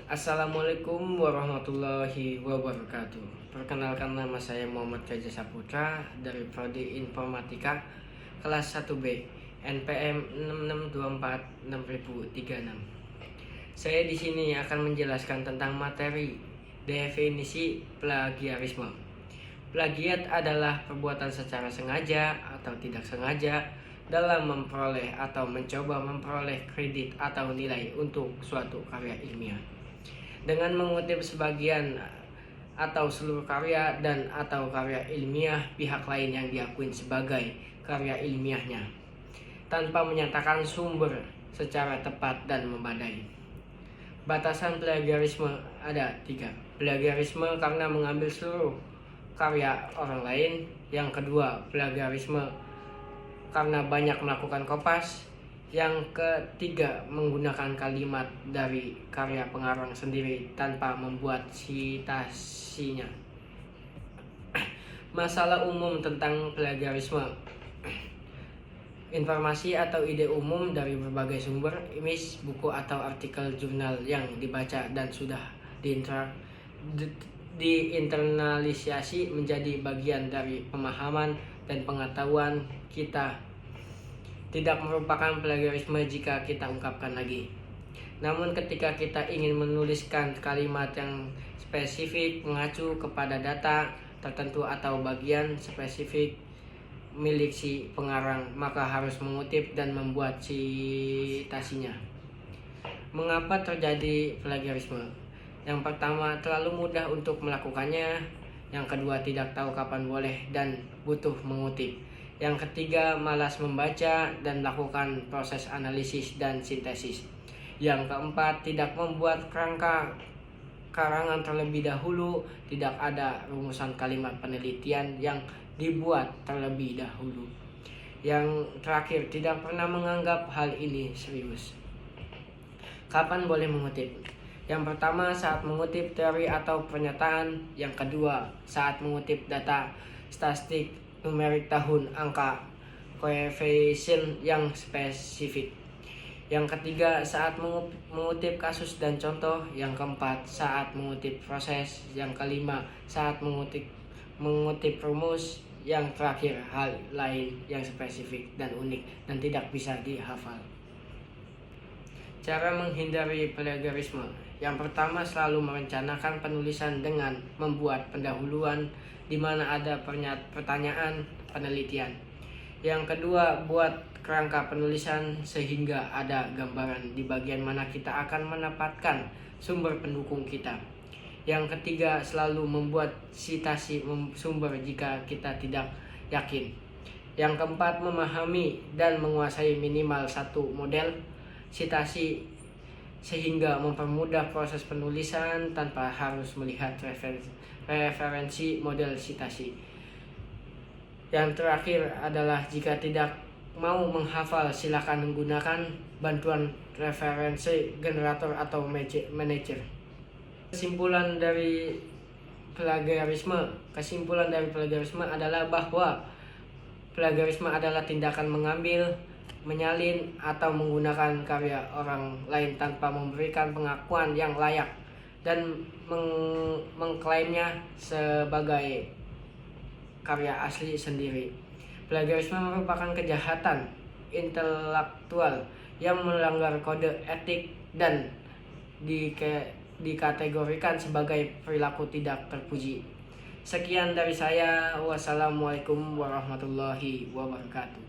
Assalamualaikum warahmatullahi wabarakatuh. Perkenalkan, nama saya Muhammad Gajah Saputra dari Prodi Informatika kelas 1B NPM 66246036. Saya di sini akan menjelaskan tentang materi definisi plagiarisme. Plagiat adalah perbuatan secara sengaja atau tidak sengaja dalam memperoleh atau mencoba memperoleh kredit atau nilai untuk suatu karya ilmiah dengan mengutip sebagian atau seluruh karya dan atau karya ilmiah pihak lain yang diakui sebagai karya ilmiahnya tanpa menyatakan sumber secara tepat dan memadai. Batasan plagiarisme ada 3. Plagiarisme karena mengambil seluruh karya orang lain. Yang kedua, plagiarisme karena banyak melakukan kopas. Yang ketiga, menggunakan kalimat dari karya pengarang sendiri tanpa membuat citasinya. Masalah umum tentang plagiarisme. Informasi atau ide umum dari berbagai sumber, image, buku atau artikel jurnal yang dibaca dan sudah diinternalisasi menjadi bagian dari pemahaman dan pengetahuan kita, tidak merupakan plagiarisme jika kita ungkapkan lagi. Namun ketika kita ingin menuliskan kalimat yang spesifik mengacu kepada data tertentu atau bagian spesifik milik si pengarang, maka harus mengutip dan membuat citasinya. Mengapa terjadi plagiarisme? Yang pertama, terlalu mudah untuk melakukannya. Yang kedua, tidak tahu kapan boleh dan butuh mengutip. Yang ketiga, malas membaca dan melakukan proses analisis dan sintesis. Yang keempat, tidak membuat kerangka karangan terlebih dahulu. Tidak ada rumusan kalimat penelitian yang dibuat terlebih dahulu. Yang terakhir, tidak pernah menganggap hal ini serius. Kapan boleh mengutip? Yang pertama, saat mengutip teori atau pernyataan. Yang kedua, saat mengutip data statistik, numerik, tahun, angka, koefisien yang spesifik. Yang ketiga, saat mengutip kasus dan contoh. Yang keempat, saat mengutip proses. Yang kelima, saat mengutip rumus. Yang terakhir, hal lain yang spesifik dan unik dan tidak bisa dihafal. Cara menghindari plagiarisme. Yang pertama, selalu merencanakan penulisan dengan membuat pendahuluan di mana ada pertanyaan penelitian. Yang kedua, buat kerangka penulisan sehingga ada gambaran di bagian mana kita akan menempatkan sumber pendukung kita. Yang ketiga, selalu membuat citasi sumber jika kita tidak yakin. Yang keempat, memahami dan menguasai minimal satu model citasi sehingga mempermudah proses penulisan tanpa harus melihat referensi model citasi. Yang terakhir adalah jika tidak mau menghafal, silakan menggunakan bantuan referensi generator atau manager. Kesimpulan dari plagiarisme adalah bahwa plagiarisme adalah tindakan mengambil, menyalin, atau menggunakan karya orang lain tanpa memberikan pengakuan yang layak dan mengklaimnya sebagai karya asli sendiri. Plagiarisme merupakan kejahatan intelektual yang melanggar kode etik dan dikategorikan sebagai perilaku tidak terpuji. Sekian dari saya. Wassalamualaikum warahmatullahi wabarakatuh.